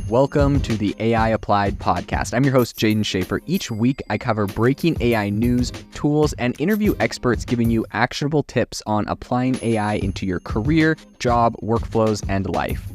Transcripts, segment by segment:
Welcome to the AI Applied podcast. I'm your host, Jaden Schaefer. Each week, I cover breaking AI news, tools, and interview experts giving you actionable tips on applying AI into your career, job, workflows, and life.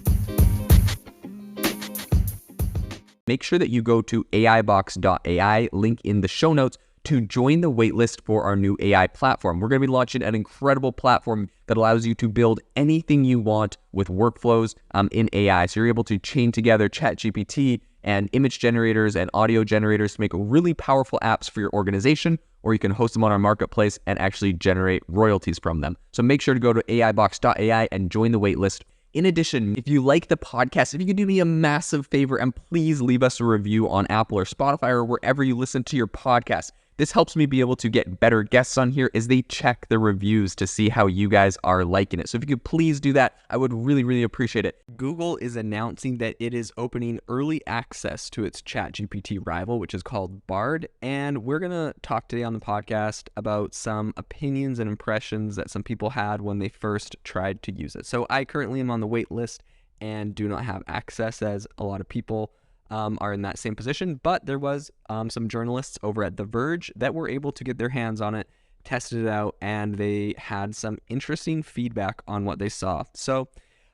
Make sure that you go to aibox.ai, link in the show notes, to join the waitlist for our new AI platform. We're going to be launching an incredible platform that allows you to build anything you want with workflows in AI. So you're able to chain together ChatGPT and image generators and audio generators to make really powerful apps for your organization, or you can host them on our marketplace and actually generate royalties from them. So make sure to go to aibox.ai and join the waitlist. In addition, if you like the podcast, if you could do me a massive favor and please leave us a review on Apple or Spotify or wherever you listen to your podcast. This helps me be able to get better guests on here as they check the reviews to see how you guys are liking it. So if you could please do that, I would really appreciate it. Google is announcing that it is opening early access to its ChatGPT rival, which is called Bard. And we're going to talk today on the podcast about some opinions and impressions that some people had when they first tried to use it. So I currently am on the wait list and do not have access, as a lot of people are in that same position, but there was some journalists over at The Verge that were able to get their hands on it, tested it out, and they had some interesting feedback on what they saw. So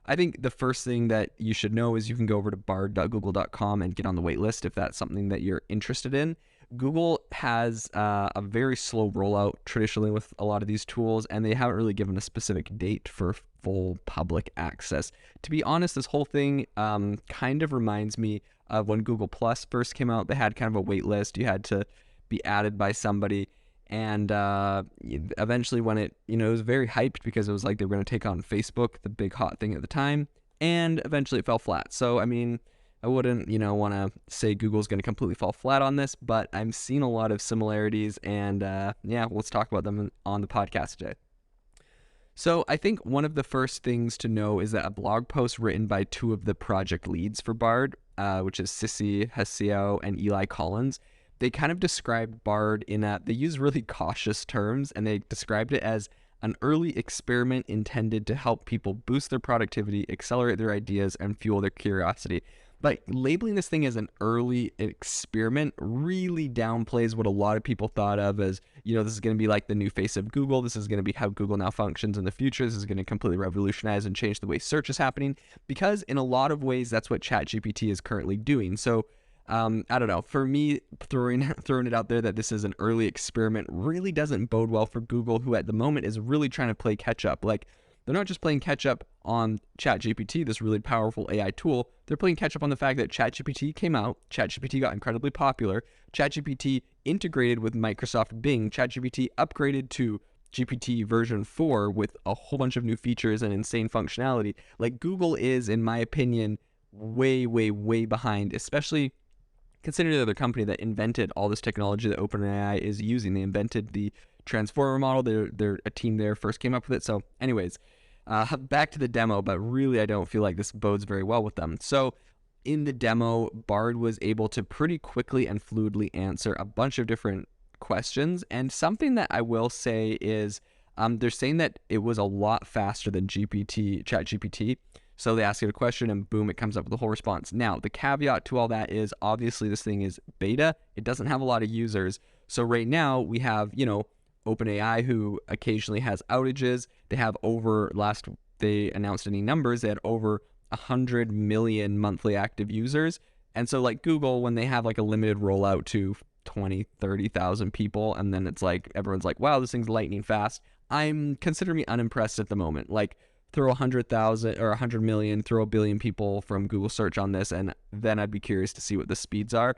I think the first thing that you should know is you can go over to bard.google.com and get on the wait list if that's something that you're interested in. Google has a very slow rollout traditionally with a lot of these tools, and they haven't really given a specific date for full public access. To be honest, this whole thing kind of reminds me of when Google Plus first came out. They had kind of a wait list. You had to be added by somebody, and eventually when it was very hyped because it was like they were going to take on Facebook, the big hot thing at the time, and eventually it fell flat. So I mean, I wouldn't, want to say Google's going to completely fall flat on this, but I'm seeing a lot of similarities, and let's talk about them on the podcast today. So I think one of the first things to know is that a blog post written by two of the project leads for Bard, which is Sissy Hsiao and Eli Collins, they kind of described Bard in that they use really cautious terms, and they described it as an early experiment intended to help people boost their productivity, accelerate their ideas, and fuel their curiosity. But labeling this thing as an early experiment really downplays what a lot of people thought of as, this is going to be like the new face of Google. This is going to be how Google now functions in the future. This is going to completely revolutionize and change the way search is happening, because in a lot of ways, that's what ChatGPT is currently doing. So I don't know. For me, throwing it out there that this is an early experiment really doesn't bode well for Google, who at the moment is really trying to play catch up. Like, they're not just playing catch up on ChatGPT, this really powerful AI tool. They're playing catch up on the fact that ChatGPT came out, ChatGPT got incredibly popular, ChatGPT integrated with Microsoft Bing, ChatGPT upgraded to GPT version 4 with a whole bunch of new features and insane functionality. Like, Google is, in my opinion, way behind, especially considering the other company that invented all this technology that OpenAI is using. They invented the transformer model. They're a team there first came up with it. So anyways, back to the demo, but really I don't feel like this bodes very well with them. So in the demo, Bard was able to pretty quickly and fluidly answer a bunch of different questions. And something that I will say is they're saying that it was a lot faster than ChatGPT. So they ask it a question and boom, it comes up with a whole response. Now, the caveat to all that is obviously this thing is beta. It doesn't have a lot of users. So right now we have, OpenAI, who occasionally has outages. They have they announced any numbers, they had over 100 million monthly active users. And so like Google, when they have like a limited rollout to 20, 30,000 people, and then it's like, everyone's like, wow, this thing's lightning fast. I'm considering me unimpressed at the moment. Like, throw 100,000 or 100 million, throw a billion people from Google search on this, and then I'd be curious to see what the speeds are.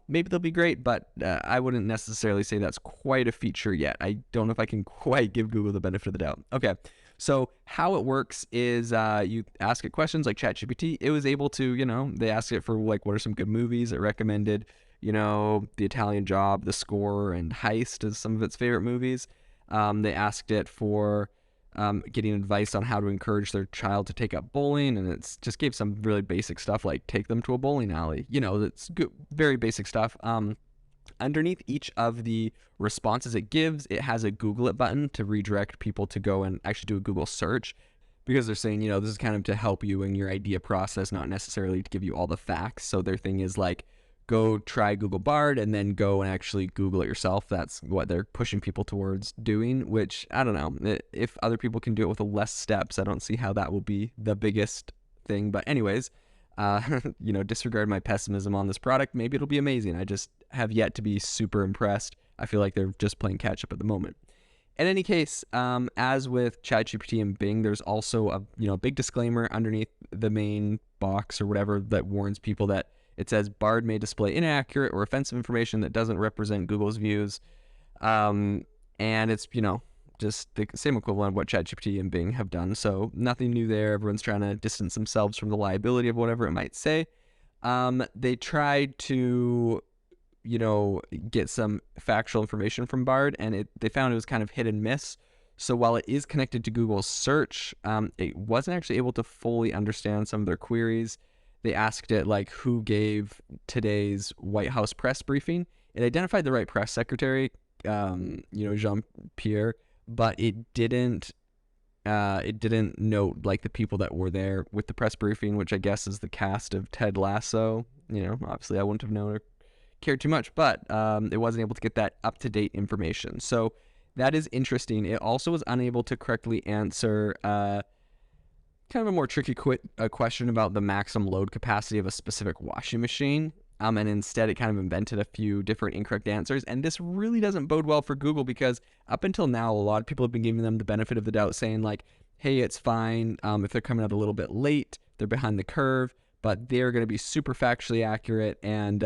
Maybe they'll be great, but I wouldn't necessarily say that's quite a feature yet. I don't know if I can quite give Google the benefit of the doubt. Okay, so how it works is you ask it questions like ChatGPT. It was able to, they asked it for like, what are some good movies? It recommended, The Italian Job, The Score, and Heist as some of its favorite movies. They asked it for getting advice on how to encourage their child to take up bowling, and it's just gave some really basic stuff like take them to a bowling alley. That's good, very basic stuff. Underneath each of the responses it gives, it has a Google It button to redirect people to go and actually do a Google search. because they're saying, this is kind of to help you in your idea process, not necessarily to give you all the facts. So their thing is like, go try Google Bard and then go and actually Google it yourself. That's what they're pushing people towards doing, which I don't know. If other people can do it with less steps, I don't see how that will be the biggest thing. But anyways, disregard my pessimism on this product. Maybe it'll be amazing. I just have yet to be super impressed. I feel like they're just playing catch up at the moment. In any case, as with ChatGPT and Bing, there's also a big disclaimer underneath the main box or whatever that warns people that it says Bard may display inaccurate or offensive information that doesn't represent Google's views. And it's, just the same equivalent of what ChatGPT and Bing have done. So nothing new there. Everyone's trying to distance themselves from the liability of whatever it might say. They tried to, get some factual information from Bard, and they found it was kind of hit and miss. So while it is connected to Google search, it wasn't actually able to fully understand some of their queries. They asked it like who gave today's White House press briefing. It identified the right press secretary, Jean-Pierre, but it didn't note like the people that were there with the press briefing, which I guess is the cast of Ted Lasso. Obviously I wouldn't have known or cared too much, but it wasn't able to get that up-to-date information. So that is interesting. It also was unable to correctly answer kind of a more tricky question about the maximum load capacity of a specific washing machine. And instead, it kind of invented a few different incorrect answers. And this really doesn't bode well for Google, because up until now, a lot of people have been giving them the benefit of the doubt, saying like, hey, it's fine. If they're coming out a little bit late, they're behind the curve, but they're going to be super factually accurate. And,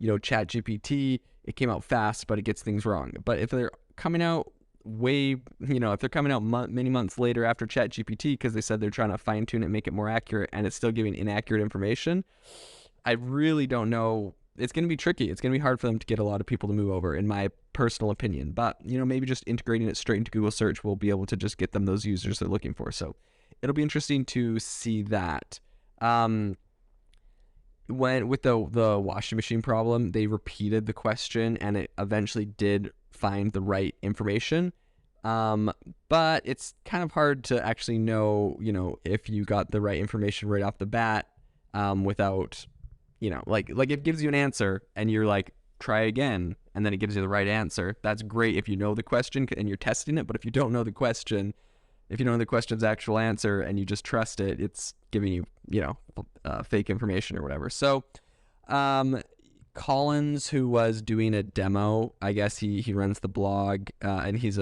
ChatGPT, it came out fast, but it gets things wrong. But if they're coming out if they're coming out many months later after ChatGPT because they said they're trying to fine tune it, make it more accurate, and it's still giving inaccurate information, I really don't know. It's going to be tricky. It's going to be hard for them to get a lot of people to move over, in my personal opinion. But, maybe just integrating it straight into Google search will be able to just get them those users they're looking for. So it'll be interesting to see that. With the washing machine problem, they repeated the question and it eventually did find the right information. But it's kind of hard to actually know, if you got the right information right off the bat, without, like it gives you an answer and you're like, try again. And then it gives you the right answer. That's great if you know the question and you're testing it. But if you don't know the question, if you don't know the question's actual answer and you just trust it, it's giving you, fake information or whatever. So, Collins, who was doing a demo, I guess he runs the blog, and he did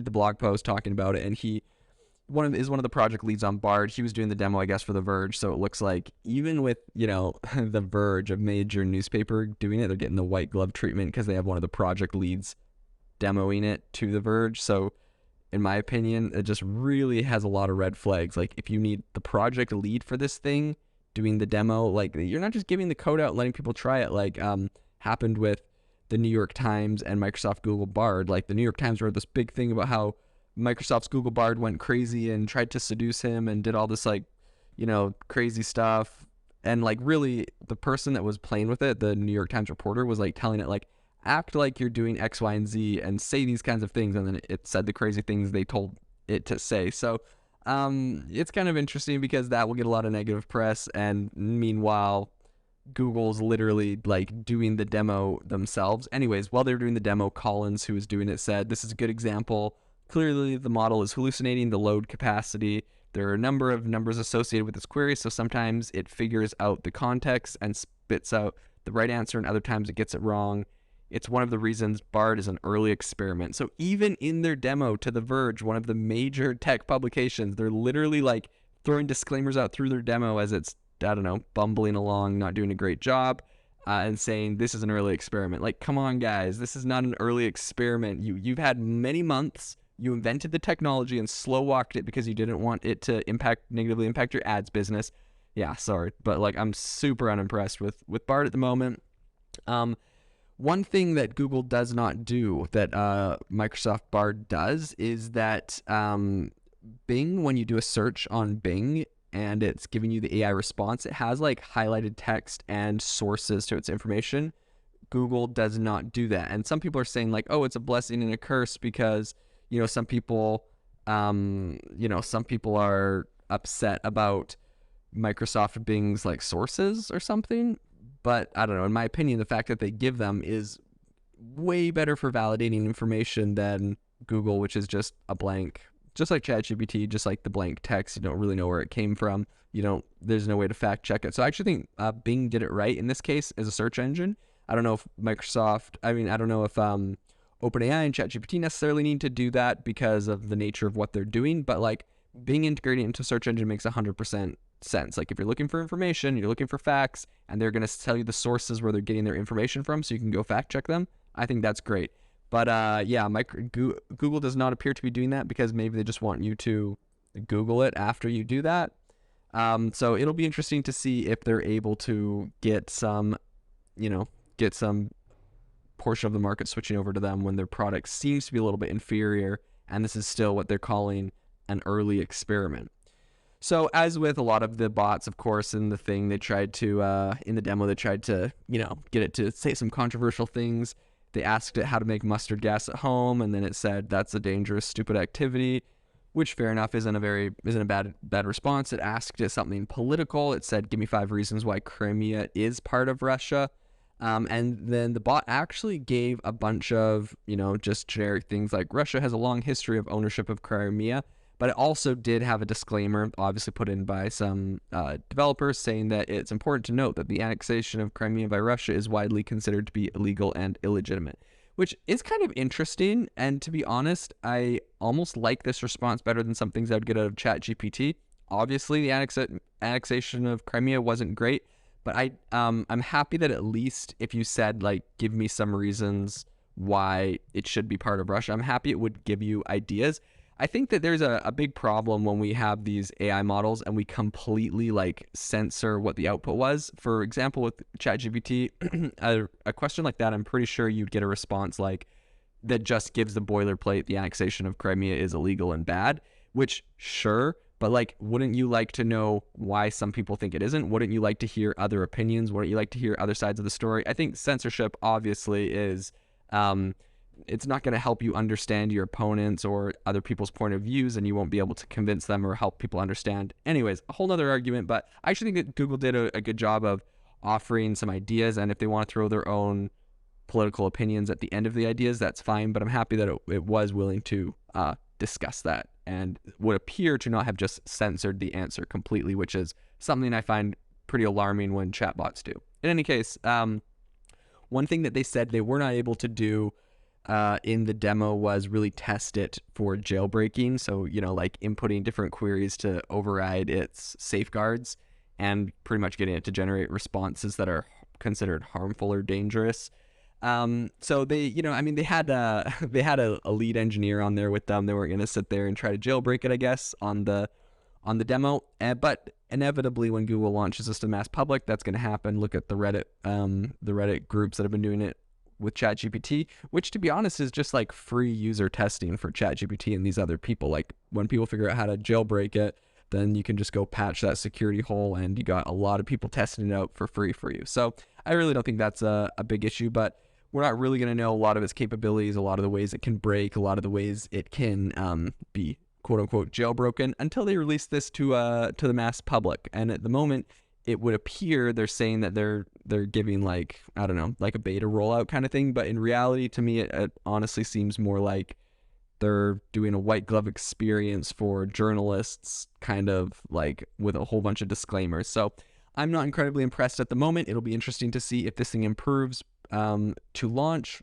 the blog post talking about it, and is one of the project leads on Bard. He was doing the demo, I guess, for The Verge. So it looks like even with, The Verge, a major newspaper, doing it, they're getting the white glove treatment because they have one of the project leads demoing it to The Verge. So in my opinion, it just really has a lot of red flags. Like, if you need the project lead for this thing doing the demo, like, you're not just giving the code out and letting people try it, like happened with the New York Times and Microsoft Google Bard. Like, the New York Times wrote this big thing about how Microsoft's Google Bard went crazy and tried to seduce him and did all this crazy stuff. And like, really, the person that was playing with it, the New York Times reporter, was like telling it like, act like you're doing X, Y, and Z and say these kinds of things. And then it said the crazy things they told it to say. So it's kind of interesting because that will get a lot of negative press. And meanwhile, Google's literally like doing the demo themselves. Anyways, while they were doing the demo, Collins, who was doing it, said, this is a good example. Clearly, the model is hallucinating the load capacity. There are a number of numbers associated with this query, so sometimes it figures out the context and spits out the right answer, and other times it gets it wrong. It's one of the reasons Bard is an early experiment. So even in their demo to The Verge, one of the major tech publications, they're literally like throwing disclaimers out through their demo as it's, I don't know, bumbling along, not doing a great job, and saying this is an early experiment. Like, come on, guys, this is not an early experiment. You've had many months. You invented the technology and slow walked it because you didn't want it to negatively impact your ads business. Yeah, sorry, but like, I'm super unimpressed with Bard at the moment. One thing that Google does not do that Microsoft Bard does is that Bing, when you do a search on Bing and it's giving you the AI response, it has like highlighted text and sources to its information. Google does not do that. And some people are saying like, oh, it's a blessing and a curse because, some people Some people are upset about Microsoft Bing's like sources or something, but I don't know. In my opinion, the fact that they give them is way better for validating information than Google, which is just a blank, just like ChatGPT, just like the blank text. You don't really know where it came from. There's no way to fact check it. So I actually think Bing did it right in this case as a search engine. I don't know if I don't know if OpenAI and ChatGPT necessarily need to do that because of the nature of what they're doing, but like Bing integrating into search engine makes 100% sense. Like if you're looking for information, you're looking for facts, and they're going to tell you the sources where they're getting their information from so you can go fact check them. I think that's great. But Google does not appear to be doing that because maybe they just want you to Google it after you do that. So it'll be interesting to see if they're able to get some portion of the market switching over to them when their product seems to be a little bit inferior, and this is still what they're calling an early experiment. So as with a lot of the bots, of course, in the thing, they tried to, in the demo, they tried to, get it to say some controversial things. They asked it how to make mustard gas at home, and then it said that's a dangerous, stupid activity, which fair enough isn't a bad response. It asked it something political. It said, give me 5 reasons why Crimea is part of Russia. And then the bot actually gave a bunch of, just generic things like Russia has a long history of ownership of Crimea, but it also did have a disclaimer, obviously put in by some developers, saying that it's important to note that the annexation of Crimea by Russia is widely considered to be illegal and illegitimate, which is kind of interesting. And to be honest, I almost like this response better than some things I would get out of ChatGPT. Obviously, the annexation of Crimea wasn't great, but I'm happy that at least if you said, like, give me some reasons why it should be part of Russia, I'm happy it would give you ideas. I think that there's a big problem when we have these AI models and we completely like censor what the output was. For example, with ChatGPT, a question like that, I'm pretty sure you'd get a response like that just gives the boilerplate, the annexation of Crimea is illegal and bad, which sure, but like, wouldn't you like to know why some people think it isn't? Wouldn't you like to hear other opinions? Wouldn't you like to hear other sides of the story? I think censorship obviously is, it's not going to help you understand your opponents or other people's point of views, and you won't be able to convince them or help people understand. Anyways, a whole nother argument, but I actually think that Google did a good job of offering some ideas, and if they want to throw their own political opinions at the end of the ideas, that's fine, but I'm happy that it was willing to discuss that and would appear to not have just censored the answer completely, which is something I find pretty alarming when chatbots do. In any case, one thing that they said they were not able to do in the demo was really test it for jailbreaking. So, like inputting different queries to override its safeguards and pretty much getting it to generate responses that are considered harmful or dangerous. So they, they had a lead engineer on there with them. They weren't going to sit there and try to jailbreak it, I guess, on the demo. But inevitably, when Google launches this to mass public, that's going to happen. Look at the Reddit groups that have been doing it with ChatGPT, which to be honest is just like free user testing for ChatGPT and these other people. Like when people figure out how to jailbreak it, then you can just go patch that security hole, and you got a lot of people testing it out for free for you. So I really don't think that's a big issue, but we're not really going to know a lot of its capabilities, a lot of the ways it can break, a lot of the ways it can be quote unquote jailbroken until they release this to the mass public. And at the moment, it would appear they're saying that they're giving like, I don't know, like a beta rollout kind of thing. But in reality, to me, it honestly seems more like they're doing a white glove experience for journalists, kind of like with a whole bunch of disclaimers. So I'm not incredibly impressed at the moment. It'll be interesting to see if this thing improves to launch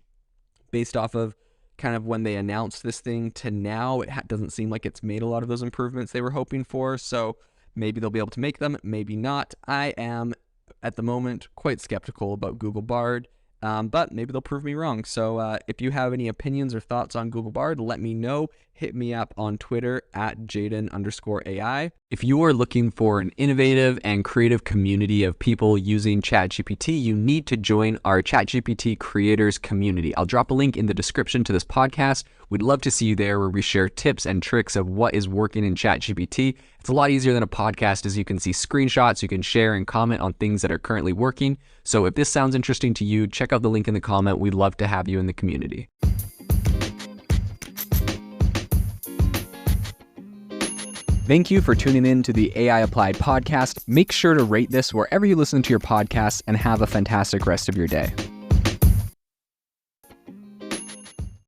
based off of kind of when they announced this thing to now. It doesn't seem like it's made a lot of those improvements they were hoping for. So maybe they'll be able to make them, maybe not. I am, at the moment, quite skeptical about Google Bard, but maybe they'll prove me wrong. So if you have any opinions or thoughts on Google Bard, let me know. Hit me up on Twitter at Jaden_AI. If you are looking for an innovative and creative community of people using ChatGPT, you need to join our ChatGPT creators community. I'll drop a link in the description to this podcast. We'd love to see you there, where we share tips and tricks of what is working in ChatGPT. It's a lot easier than a podcast, as you can see screenshots, you can share and comment on things that are currently working. So if this sounds interesting to you, check out the link in the comment. We'd love to have you in the community. Thank you for tuning in to the AI Applied podcast. Make sure to rate this wherever you listen to your podcasts and have a fantastic rest of your day.